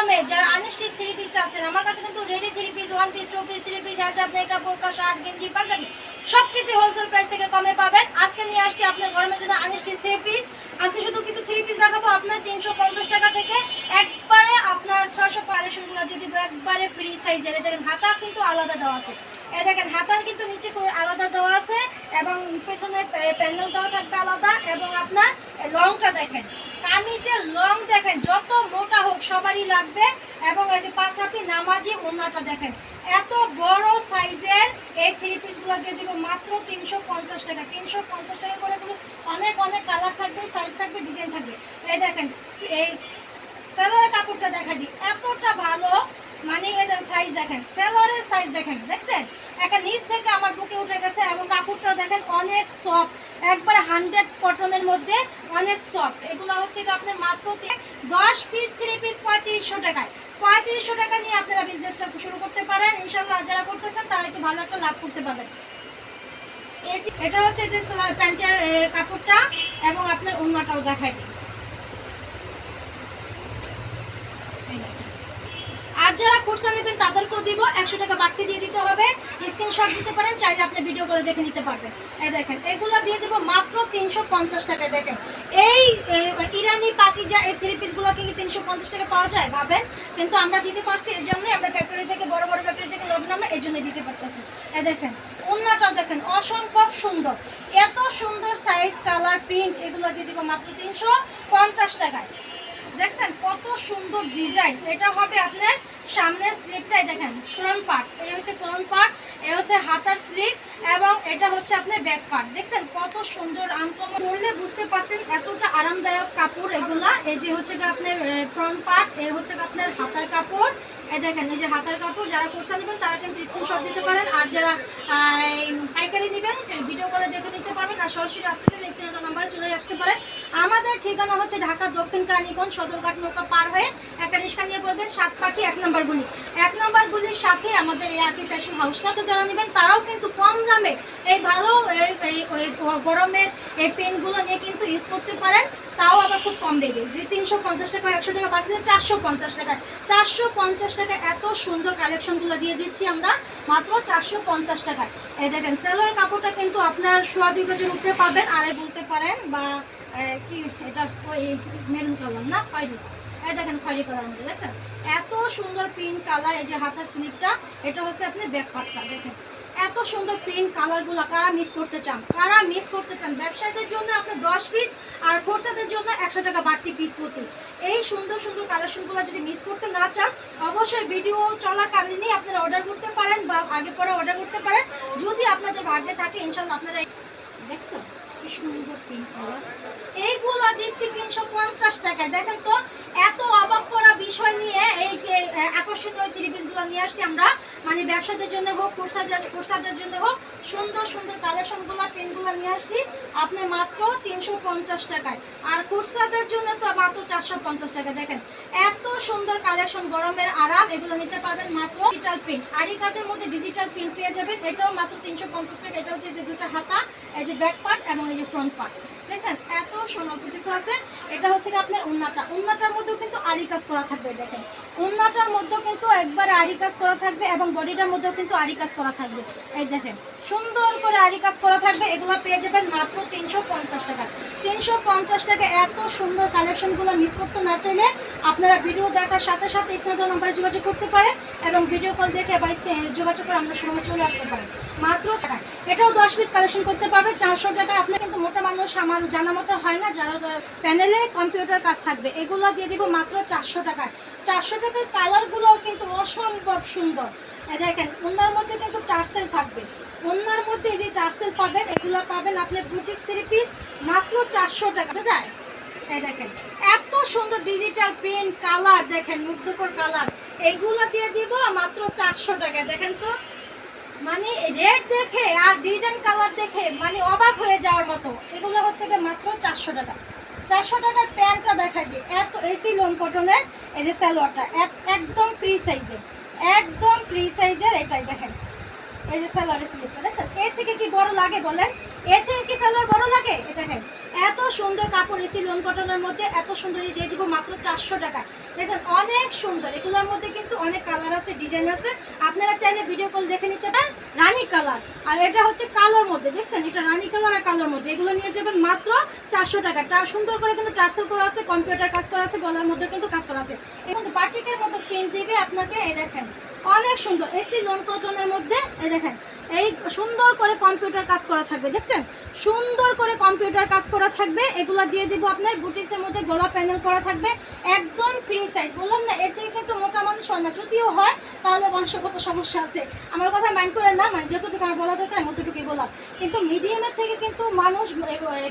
গরমে যারা unstitch three piece চাচ্ছেন, আমার কাছে কিন্তু ready three piece, one piece, two piece, three piece, হাজাব, নেকা, বোরকা, শার্ট, গেঞ্জি, পাঞ্জাবি সবকিছু হোলসেল প্রাইস থেকে কমে পাবেন। আজকে নিয়ে আসছি আপনার গরমের জন্য আনস্টিচ থ্রি পিস। আজকে শুধু কিছু থ্রি পিস দেখাবো আপনার 350 টাকা থেকে, একবারে আপনার 600 কালেকশনগুলো দিয়ে দিব একবারে ফ্রি সাইজের। দেখেন হাতা কিন্তু আলাদা দেওয়া আছে, দেখেন হাতার কিন্তু নিচে করে আলাদা দেওয়া আছে এবং পেছনে প্যানেলটাও থাকবে আলাদা। এবং আপনার লংটা দেখেন, কামিজের লং দেখেন, যত মোটা হোক সবারই লাগবে। এবং এই যে 5 হাতি নামাজি ওড়নাটা দেখেন, এত বড় সাইজের এই থ্রি পিসগুলো দিয়ে দিব মাত্র 350 টাকা। 350 টাকা করে অনেক অনেক কালার থাকবে, সাইজ থাকবে, ডিজাইন থাকবে। এই দেখেন এই সালোয়ারের কাপড়টা দেখা দিই, এতটা ভালো, মানে এটা সাইজ দেখেন, সালোয়ারের সাইজ দেখেন, দেখছেন একটা নিচ থেকে আমার বুকে উঠে গেছে। এবং কাপড়টা দেখেন অনেক সফট, একবার 100 কটনের মধ্যে অনেক সফট। এগুলো হচ্ছে কি আপনার মাত্র 10 পিস থ্রি পিস 3500 টাকায়। 3500 টাকা নিয়ে আপনারা বিজনেসটা শুরু করতে পারেন ইনশাআল্লাহ। যারা করতেছেন তারা একটু ভালো একটা লাভ করতে পারবেন। এটা হচ্ছে যে প্যান্টের কাপড়টা এবং আপনার ওড়নাটাও দেখাই দিই। আর যারা খুচরা নেবেন তাদেরকেও দিব, 100 টাকা বাড়তি দিয়ে দিতে হবে। স্ক্রিনশট দিতে পারেন, চাইলে আপনি ভিডিও করে দেখে নিতে পারবেন। এই দেখেন এগুলো দিয়ে দেবো মাত্র 350 টাকায়। দেখেন এই ইরানি পাকিজা এই থ্রি পিসগুলো কি 350 টাকা পাওয়া যায় ভাবেন, কিন্তু আমরা দিতে পারছি। এই জন্যই আমরা ফ্যাক্টরি থেকে, বড় বড় ফ্যাক্টরি থেকে লোড নামে এই জন্য দিতে পারতেছি। এই দেখেন ওড়নাটাও দেখেন অসম্ভব সুন্দর, এত সুন্দর সাইজ, কালার, প্রিন্ট, এগুলো দিয়ে দেবো মাত্র 350 টাকায়। দেখছেন কত সুন্দর ডিজাইন। এটা হবে আপনার সামনের স্লিপটাই দেখেন ফ্রন্ট পার্ট, এই হচ্ছে ফ্রন্ট পার্ট, এই হচ্ছে হাতার স্লিপ এবং এটা হচ্ছে আপনার ব্যাক পার্ট। দেখছেন কত সুন্দর, আনকমন, পরলে বুঝতে পারতেন এতটা আরামদায়ক কাপড় এগুলা। এই যে হচ্ছে আপনার ফ্রন্ট পার্ট, এই হচ্ছে আপনার হাতার কাপড়। এই দেখেন এই যে হাতার কাপড়। যারা কোর্সা নেবেন তারা কিন্তু স্ক্রিনশট দিতে পারেন, আর যারা পাইকারি নেবেন ভিডিও কলে দেখে নিতে পারবেন। আর সরাসরি আসতে চাইলে স্ক্রিনের নাম্বারে চলে আসতে পারেন। আমাদের ঠিকানা হচ্ছে ঢাকা দক্ষিণ কালীগঞ্জ, সদরঘাট নৌকা পার হয়ে একটা রিক্সা নিয়ে পড়বেন, 7 পাখি 1 নম্বর গুলি। 1 নম্বর গুলির সাথে আমাদের এই আকি ফ্যাশন হাউসটা। যারা নেবেন তারাও কিন্তু কম দামে এই ভালো গরমের এই পেনগুলো নিয়ে কিন্তু ইউজ করতে পারেন, তাও আবার খুব কম রেটে। যে 350 টাকা, 100 টাকা বাড়তে 450 টাকায়। 450 টাকায় এত সুন্দর কালেকশনগুলো দিয়ে দিচ্ছি আমরা মাত্র 450 টাকায়। এই দেখেন সেলোয়ার কাপড়টা কিন্তু আপনার 2.5 গজের উপরে পাবেন। আর বলতে পারেন বা কি এটা ওই মেরুন কালার না খয়েরি, এই দেখেন খয়েরি কালার মধ্যে দেখছেন এত সুন্দর পিঙ্ক কালার। এই যে হাতার স্লিপটা, এটা হচ্ছে আপনি ব্যাক পার্টটা দেখেন এত সুন্দর প্রিন্ট কালারগুলো। কারা মিস করতে চান, কারা মিস করতে চান? ব্যবসায়ীদের জন্য আপনি 10 পিস আর খুচরাদের জন্য 100 টাকা বাড়তি পিস প্রতি। এই সুন্দর সুন্দর কালেকশনগুলো যদি মিস করতে না চান, অবশ্যই ভিডিও চলাকালীনই আপনারা অর্ডার করতে পারেন বা আগে পরে অর্ডার করতে পারেন। যদি আপনাদের ভাগ্যে থাকে ইনশাআল্লাহ আপনারা দেখছেন কি সুন্দর পিঙ্ক কালার, এইগুলো দিচ্ছি 350 টাকায়। দেখেন তো এত অবাক করা বিষয় নিয়ে এই আকর্ষণীয় থ্রি পিসগুলো নিয়ে আসছি আমরা, মানে ব্যবসাদের জন্য হোক, খুচরাদের জন্য হোক, সুন্দর সুন্দর কালেকশনগুলো, পেনগুলো নিয়ে আসছি আপনার মাত্র 350 টাকায়। আর খুচরাদের জন্য তো মাত্র 450 টাকা। দেখেন এত সুন্দর কালেকশন, গরমের আরাম, এগুলো নিতে পারবেন মাত্র। ডিজিটাল প্রিন্ট, আরি কাজের মধ্যে ডিজিটাল প্রিন্ট পেয়ে যাবেন, এটাও মাত্র 350 টাকা। এটা হচ্ছে যে দুটো হাতা, এই যে ব্যাক পার্ট এবং এই যে ফ্রন্ট পার্ট, দেখছেন এত সুন্দর কিছু আছে। এটা হচ্ছে কি আপনার ওড়নাটা, ওড়নাটার মধ্যেও কিন্তু আরি কাজ করা থাকবে। দেখেন ওড়নাটার মধ্যেও কিন্তু একবার আরি কাজ করা থাকবে এবং বডিটার মধ্যেও কিন্তু আরি কাজ করা থাকবে। এই দেখেন সুন্দর করে আরি কাজ করা থাকবে। এগুলো পেয়ে যাবেন মাত্র 350 টাকা। 350 টাকা। এত সুন্দর কালেকশনগুলো মিস করতে না চাইলে আপনারা ভিডিও দেখার সাথে সাথে স্ক্রিনের নাম্বারে যোগাযোগ করতে পারেন এবং ভিডিও কল দেখে বা যোগাযোগ করে আমরা সময় চলে আসতে পারেন মাত্র টাকা। এটাও 10 পিস কালেকশন করতে পারবে 400 টাকা। আপনার কিন্তু মোটা মানুষ আমার জানা মতো হয় না, যারা প্যানেলে কম্পিউটার কাজ থাকবে, এগুলো দিয়ে দিব মাত্র 400 টাকায়। 400 টাকার কালারগুলোও কিন্তু অসম্ভব সুন্দর। দেখেন ওনার মধ্যে কিন্তু টার্সেল থাকবে, ওনার মধ্যে যে টার্সেল পাবেন, এগুলো পাবেন আপনি বুটিক থ্রি পিস মাত্র 400 টাকা যায়। এই দেখেন এত সুন্দর ডিজিটাল প্রিন্ট কালার, দেখেন মুগ্ধকর কালার, এইগুলো দিয়ে দিব মাত্র 400 টাকা। দেখেন তো মানে রেট দেখে আর ডিজাইন কালার দেখে মানে অবাক হয়ে যাওয়ার মতো। এগুলো হচ্ছে মাত্র 400 টাকা। 400 টাকার প্যান্টটা দেখা যায় এত এসি লং কটনের। এই যে সালোয়ারটা একদম ফ্রি সাইজের, একদম ফ্রি সাইজের। এটাই দেখেন এই যে সালোয়ারের স্লিপটা দেখছেন, এর থেকে কি বড় লাগে বলেন? এর থেকে কি সালোয়ার বড় লাগে? এই দেখেন এত সুন্দর কাপড় এসি লোন কটনের মধ্যে এত সুন্দর দিয়ে দিব মাত্র 400 টাকা। দেখেন অনেক সুন্দর, এগুলোর মধ্যে কিন্তু অনেক কালার আছে, ডিজাইন আছে, আপনারা চাইলে ভিডিও কল দেখে নিতে পারেন। রানী কালার, আর এটা হচ্ছে কালোর মধ্যে, দেখছেন এটা রানী কালার আর কালোর মধ্যে, এগুলো নিয়ে যাবেন মাত্র 400 টাকা। সুন্দর করে কিন্তু টার্সেল করা আছে, কম্পিউটার কাজ করা আছে, গলার মধ্যে কিন্তু কাজ করা আছে, এবং বাটিকের মতো প্রিন্ট দিবে আপনাকে। এই দেখেন অনেক সুন্দর এসি লোন কটনের মধ্যে, এই দেখেন এই সুন্দর করে কম্পিউটার কাজ করা থাকবে, দেখছেন সুন্দর করে কম্পিউটার কাজ করা থাকবে। এগুলা দিয়ে দিব আপনার বুটিক্সের মধ্যে, গলা প্যানেল করা থাকবে, একদম ফ্রি সাইজ। বললাম না এর থেকে কিন্তু মোটা মানুষ হয় না, যদিও হয় তাহলে বংশগত সমস্যা আছে, আমার কথা মাইন্ড করেন না, মানে যতটুকু আমার বলা দরকার ততটুকুই বললাম। কিন্তু মিডিয়ামের থেকে কিন্তু মানুষ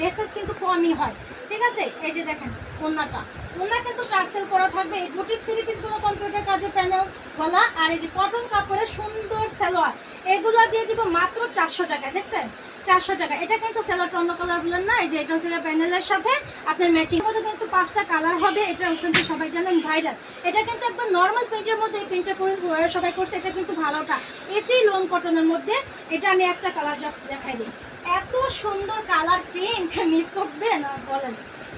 বেসেস কিন্তু কমই হয়, ঠিক আছে। এই যে দেখেন ওন্নাটা, ওন্না কিন্তু টার্সেল করা থাকবে। এই বুটিক্স থ্রি পিসগুলো কম্পিউটার কাজে প্যানেল, গলা, আর এই যে কটন কাপড়ের সুন্দর সালোয়ার, এগুলো দিয়ে দিব মাত্র 400 টাকা। দেখছেন 400 টাকা। এটা কিন্তু সালোয়ারটা অন্য কালার বলেন না, এই যে এটা হচ্ছে প্যানেলের সাথে আপনার ম্যাচিং মধ্যে কিন্তু 5টা কালার হবে। এটা কিন্তু সবাই জানেন ভাইরাল, এটা কিন্তু একদম নর্মাল প্রিন্টের মধ্যে এই প্রিন্টটা করে সবাই করছে, এটা কিন্তু ভালোটা এসি লোন কটনের মধ্যে। এটা আমি একটা কালার জাস্ট দেখাই দিই, এত সুন্দর কালার প্রিন্ট, মিস করবেন বলেন।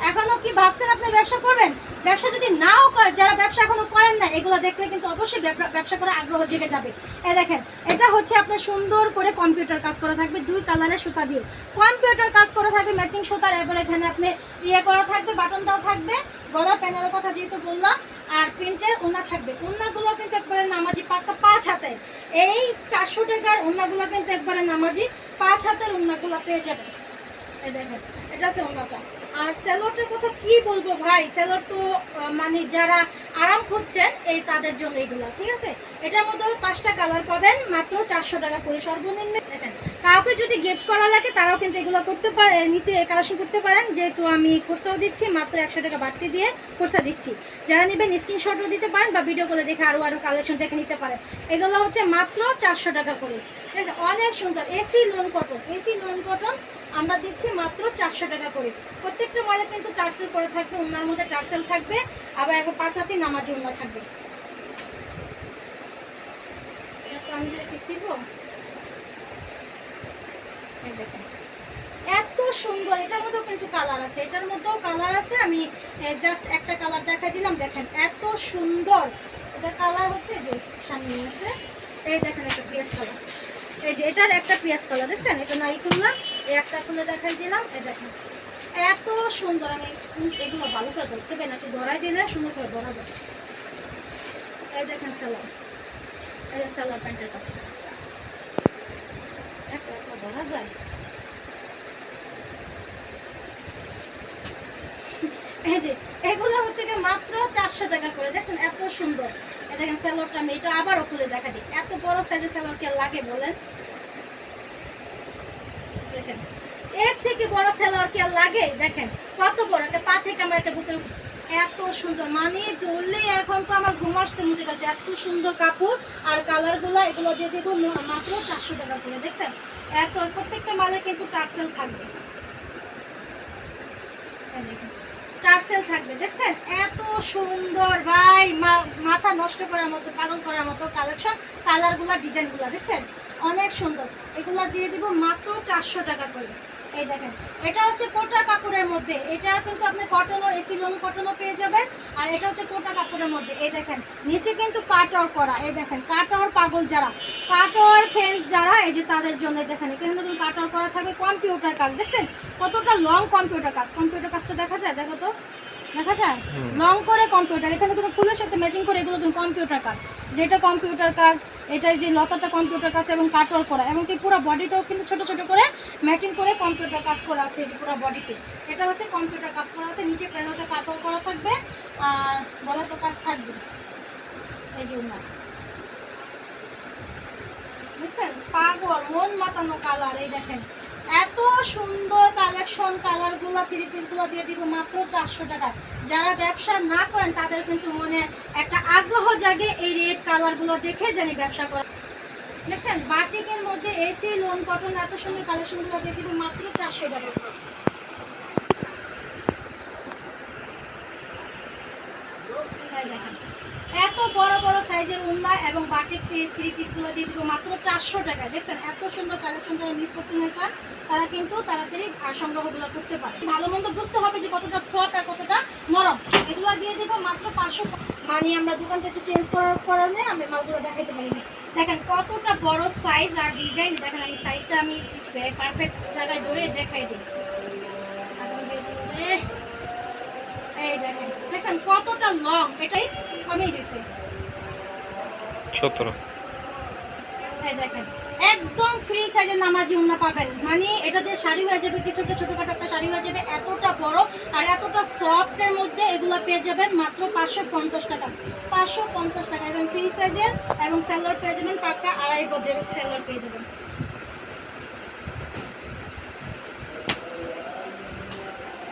এখনো কি ভাবছেন আপনি ব্যবসা করবেন? ব্যবসা যদি নাও করেন, যারা ব্যবসা এখনো করেন না, এগুলো দেখলে কিন্তু অবশ্যই ব্যবসা করার আগ্রহ জেগে যাবে। এই দেখেন এটা হচ্ছে আপনার সুন্দর করে কম্পিউটার কাজ করা থাকবে, 2 কালারের সুতা দিয়ে কম্পিউটার কাজ করা থাকবে, ম্যাচিং সুতার। এবার এখানে আপনি ইয়ে করা থাকবে, বাটন দাও থাকবে, গলা প্যানেলের কথা যেহেতু বললাম, আর প্রিন্টের ওন্না থাকবে। ওন্নাগুলো কিন্তু একবারে নামাজি, পাক্কা 5 হাতের। এই 400 টাকার ওন্নাগুলো কিন্তু একবারে নামাজি 5 হাতের ওন্নাগুলো পেয়ে যাবেন। এই দেখেন এটা হচ্ছে ওন্নাটা। আর সেলোয়ারটার কথা কি বলবো ভাই, সেলোয়ার তো মানে যারা আরাম খুঁজছেন এই তাদের জন্য এইগুলো, ঠিক আছে। এটার মধ্যে 5টা কালার পাবেন, মাত্র 400 টাকা করে সর্বনিম্ন। দেখেন কাউকে যদি গিফট করা লাগে তারাও কিন্তু এগুলো করতে পারে, নিতে কালেকশন করতে পারেন, যেহেতু আমি খরচাও দিচ্ছি, মাত্র 100 টাকা বাড়তি দিয়ে খরচা দিচ্ছি। যারা নেবেন স্ক্রিনশটও দিতে পারেন বা ভিডিও করে দেখে আরও কালেকশন দেখে নিতে পারেন। এগুলো হচ্ছে মাত্র 400 টাকা করে। ঠিক আছে, অনেক সুন্দর AC loan cotton, AC loan cotton আমরা দিচ্ছি মাত্র 400 টাকা করে। প্রত্যেকটা মালে কিন্তু টার্সেল করে থাকবে, ওনার মধ্যে টার্সেল থাকবে, আবার এখন 5 হাতে নামাজি ওনা থাকবে। এত সুন্দর, এটার মধ্যেও কিন্তু কালার আছে, এটার মধ্যেও কালার আছে, আমি জাস্ট একটা কালার দেখা দিলাম। দেখেন এত সুন্দর, এটা কালার হচ্ছে যে সামনে আছে, এই দেখেন একটা পিয়াজ কালার, এই যে এটার একটা পিয়াজ কালার, দেখছেন এটা নাই খুললাম, এই একটা খুলে দেখাই দিলাম। এই দেখেন এত সুন্দর, আমি এগুলো ভালো করে ধরতে পারি না, ধরাই দিলে সুন্দর করে ধরা যায়। এই দেখেন সালোয়ার, এই যে সালোয়ার প্যান্টের কাছে ধরা যায়। এই যে এগুলো হচ্ছে কি মাত্র 400 টাকা করে। দেখছেন এত সুন্দর, এই দেখেন সালোয়ারটা আমি এটা আবারও খুলে দেখা দিই। এত বড় সাইজের সালোয়ার কি লাগে বলেন? দেখেন এর থেকে বড় সালোয়ার কি লাগে? দেখেন কত বড়, একটা পা থেকে আমার একটা বুকের, এত সুন্দর, মানে ধরলে এখন তো আমার ঘুম আসতে মুছে গেছে। এত সুন্দর কাপড় আর কালারগুলো, এগুলো দিয়ে দেবো মাত্র 400 টাকা করে। দেখছেন এত, প্রত্যেকটা মালে কিন্তু টার্সেল থাকবে, দেখেন টার্সেল থাকবে। দেখছেন এত সুন্দর ভাই, মাথা নষ্ট করার মতো, পাগল করার মতো কালেকশন, কালারগুলো, ডিজাইনগুলো দেখছেন অনেক সুন্দর। এগুলা দিয়ে দিব মাত্র 400 টাকা করে। এই দেখেন এটা হচ্ছে কোটা কাপড়ের মধ্যে, এটা কিন্তু আপনি কটনও, এসি লোন কটনও পেয়ে যাবেন। আর এটা হচ্ছে কোটা কাপড়ের মধ্যে, এই দেখেন নিচে কিন্তু কাটওয়ার করা। এই দেখেন কাটওয়ার পাগল যারা, কাটওয়ার ফ্রেন্ডস যারা, এই যে তাদের জন্য দেখেন এখানে কিন্তু কাটওয়ার করা থাকবে, কম্পিউটার কাজ। দেখছেন কতটা লং কম্পিউটার কাজ, কম্পিউটার কাজটা দেখা যায়, দেখো তো দেখা যায় লং করে কম্পিউটার, এখানে কিন্তু ফুলের সাথে ম্যাচিং করে, এগুলো কিন্তু কম্পিউটার কাজ, যেটা কম্পিউটার কাজ, এটাই যে লতাটা কম্পিউটার কাজ এবং কাটওয়ার করা, এবং কি পুরো বডিতেও কিন্তু ছোট ছোট করে ম্যাচিং করে কম্পিউটার কাজ করা আছে। এই যে পুরো বডিতে এটা হচ্ছে কম্পিউটার কাজ করা আছে, নিচে প্যানেলটা কাটওয়ার করা থাকবে, আর গলাতে কাজ থাকবে। এই জন্য দেখছেন পাগল মন মাতানো কালার। এই দেখেন এত সুন্দর কালেকশন, কালারগুলো, থ্রি পিসগুলো দিয়ে দিব মাত্র 400 টাকা। যারা ব্যবসা না করেন তাদের কিন্তু মনে একটা আগ্রহ জাগে এই রেড কালারগুলো দেখে, জানি ব্যবসা করা। দেখছেন বাটিকের মধ্যে এসি লোন কটন, এত সুন্দর কালেকশনগুলো দিয়ে দিব মাত্র 400 টাকা। এই দেখেন এত বড় বড় সাইজের উন্না এবং বাটিক থ্রি পিসগুলো দিয়ে দিব মাত্র 400 টাকা। দেখছেন এত সুন্দর কালেকশন, যারা মিস করতে না চান তারা কিন্তু তাড়াতাড়ি সংগ্রহগুলো করতে পারে। ভালো মন্দ বুঝতে হবে যে কতটা সফট আর কতটা নরম। এগুলো দিয়ে দিব মাত্র 500। মানে আমরা দোকান থেকে চেঞ্জ করার কারণে আমি মালগুলো দেখাইতে পারিনি। দেখেন কতটা বড় সাইজ আর ডিজাইন। দেখেন আমি সাইজটা আমি পারফেক্ট জায়গায় ধরে দেখাই দিই। এই দেখেন দেখছেন কতটা লং, এটাই কমই দিছে 17। এই দেখেন একদম ফ্রি সাইজের নামাজি উন্না পাবেন। মানে এটা দিয়ে শাড়ি হয়ে যাবে, কিছুটা ছোটখাটো একটা শাড়ি হয়ে যাবে। এতটা বড় আর এতটা সফটের মধ্যে এগুলা পেয়ে যাবেন মাত্র 550 টাকা। 550 টাকা একদম ফ্রি সাইজের এবং সেলার পেয়ে যাবেন পাক্কা 2.5 গজের সেলার পেয়ে যাবেন।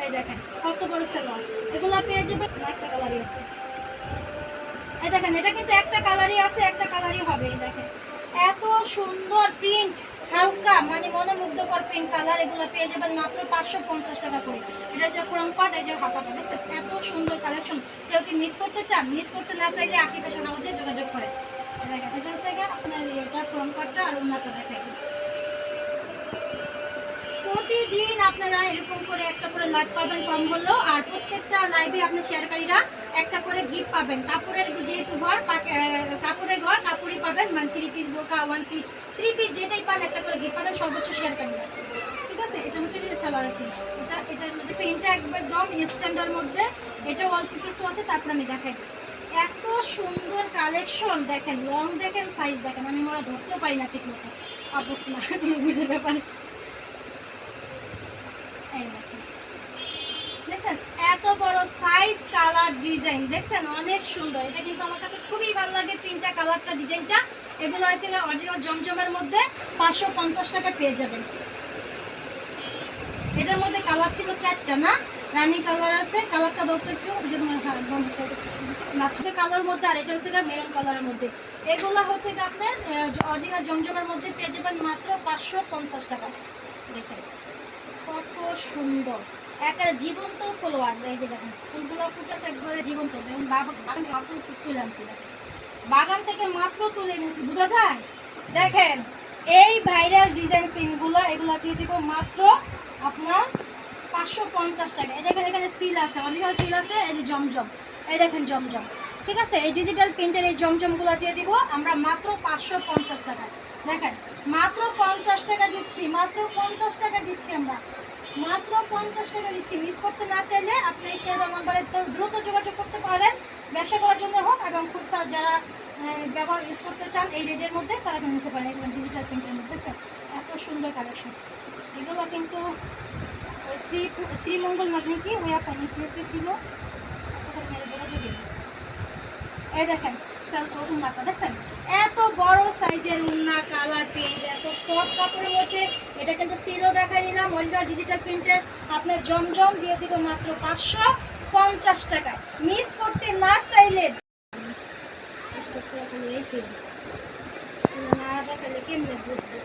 এই দেখেন কত বড় সেলার, এগুলা পেয়ে যাবেন। একটা কালারই আছে, এই দেখেন এটা কিন্তু একটা কালারই আছে, একটা কালারই হবে। এই দেখেন এত সুন্দর প্রিন্ট, হালকা মানে মনে মুগ্ধকর প্রিন্ট কালার। এগুলো পেয়ে যাবেন মাত্র 550 টাকা করে। এটা হচ্ছে ফ্রন্ট পার্ট, এই যে হাতাটা দেখছেন এত সুন্দর কালেকশন। কেউ কি মিস করতে চান? মিস করতে না চাইলে আকি ফ্যাশন হাউসে যোগাযোগ করে। দেখেন এটা হচ্ছে আপনার এটা ফ্রন্ট পার্টটা আর উন্নাটা দেখাই। প্রতিদিন আপনারা এরকম করে একটা করে লাইভ পাবেন কম হলেও, আর প্রত্যেকটা লাইভে আপনার শেয়ারকারীরা একটা করে গিফট পাবেন। কাপড়ের যেহেতু ঘর, কাপড়ের ঘর কাপড়ই পাবেন। মানে 3 পিস বোরকা, 1 পিস 3 পিস যেটাই পান একটা করে গিফট পাবেন সর্বোচ্চ শেয়ারকারীরা। ঠিক আছে, এটা হচ্ছে সালোয়ার প্রিন্ট। এটা হচ্ছে প্রিন্টটা একদম স্ট্যান্ডার্ড মধ্যে। এটা অল্প কিছু আছে, তারপরে আমি দেখাই। এত সুন্দর কালেকশন দেখেন, লং দেখেন, সাইজ দেখেন। আমি ওরা ধরতেও পারি না ঠিক মতো, অবস্থা না বুঝে ব্যাপারে। দেখছেন এত বড় সাইজ, কালার, ডিজাইন দেখছেন অনেক সুন্দর। এটা কিন্তু আমার কাছে খুবই ভালো লাগে প্রিন্টটা, কালারটা, ডিজাইনটা। এগুলো হচ্ছে অরিজিনাল জমজমের মধ্যে 550 টাকা পেয়ে যাবেন। এটার মধ্যে কালার ছিল 4টা না, রানী কালার আছে। কালারটা ধরতে একটু নাচতে কালার মধ্যে, আর এটা হচ্ছে মেরুন কালারের মধ্যে। এগুলো হচ্ছে আপনার অরিজিনাল জমজমের মধ্যে পেয়ে যাবেন মাত্র 550 টাকা। দেখেন কত সুন্দর, একটা জীবন্ত ফলোয়ার। এই যে দেখেন ফুলগুলো ফুটেছে একবারে জীবন্ত। দেখুন বাগান থেকে মাত্র তুলে এনেছি, বোঝা যায়। দেখেন এই ভাইরাল ডিজাইন প্রিন্টগুলো, এগুলো দিয়ে দিব মাত্র আপনার 550 টাকা। এই দেখেন এখানে সিল আছে, অরিজিনাল সিল আছে। এই যে জমজম, এই দেখেন জমজম। ঠিক আছে, এই ডিজিটাল প্রিন্টের এই জমজমগুলো দিয়ে দিব আমরা মাত্র 550 টাকা। দেখেন মাত্র 50 টাকা দিচ্ছি, মাত্র 50 টাকা দিচ্ছি আমরা, মাত্র 50 টাকা দিচ্ছি। মিস করতে না চাইলে আপনি স্ক্রিনে নাম্বারে দ্রুত যোগাযোগ করতে পারেন, ব্যবসা করার জন্য হোক এবং খুচরা যারা ব্যবহার ইউজ করতে চান এই রেটের মধ্যে তারা কিন্তু নিতে পারেন। একদম ডিজিটাল প্রিন্টের মধ্যে এত সুন্দর কালেকশন। এগুলো কিন্তু শ্রীমঙ্গল না কি ওই আপনার ছিল। এই দেখেন উন্নাটা দেখছেন এত বড় সাইজের উন্না, কালার প্রিন্ট, এত সফট কাপড়ের মধ্যে। এটা কিন্তু সিলও দেখাই দিলাম, অরিজিনাল ডিজিটাল প্রিন্টের। আপনার জমজম দিয়ে দিব মাত্র 550 টাকায়। মিস করতে না চাইলে না দেখালে কেমনে বুঝবে।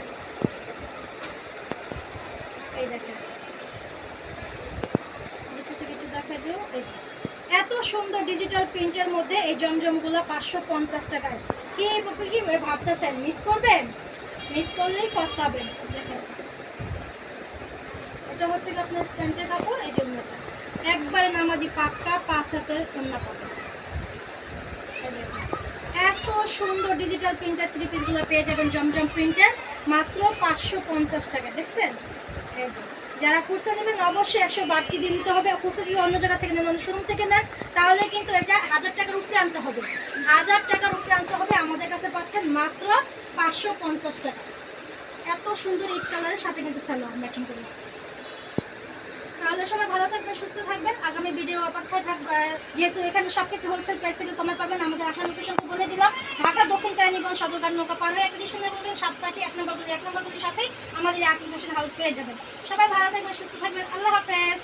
এই দেখেন দেখা দিও। এত সুন্দর ডিজিটাল প্রিন্টের মধ্যে এই জমজমগুলো 550 টাকায়। কি ভাবতেছেন মিস করবেন? মিস করলেই পস্তাবেন। দেখেন এটা হচ্ছে আপনার প্যান্টের কাপড়, এই জন্য একবারে নামাজি পাক্কা 5 হাতের কন্যা পাবেন। এত সুন্দর ডিজিটাল প্রিন্টের 3 পিসগুলো পেয়ে যাবেন জমজম প্রিন্টের মাত্র 550 টাকা। দেখছেন যারা খুচরা নেবেন অবশ্যই 100 বাড়তি দিয়ে নিতে হবে। খুচরা যদি অন্য জায়গা থেকে নেন, অন্য শোরুম থেকে নেন, তাহলে কিন্তু এটা 1000 টাকার উপরে আনতে হবে। 1000 টাকার উপরে আনতে হবে। আমাদের কাছে পাচ্ছেন মাত্র 550 টাকা। এত সুন্দর ইট কালারের সাথে কিন্তু সালোয়ার ম্যাচিং করে। তাহলে সবাই ভালো থাকবেন, সুস্থ থাকবেন। আগামী ভিডিও অপেক্ষায় থাকবে। যেহেতু এখানে সবকিছু হোলসেল প্রাইস থেকে কমে পাবেন। আমাদের আসার লোকেশন তো বলে দিলাম, ঢাকা দক্ষিণ কেরানীগঞ্জ সদরঘাট নৌকা পার হয়ে একটা শুনে বলবেন 7 পাখি 1 নম্বর গলির সাথেই আমাদের আকি ফ্যাশন হাউস পেয়ে যাবেন। সবাই ভালো থাকবেন, সুস্থ থাকবেন। আল্লাহ হাফেজ।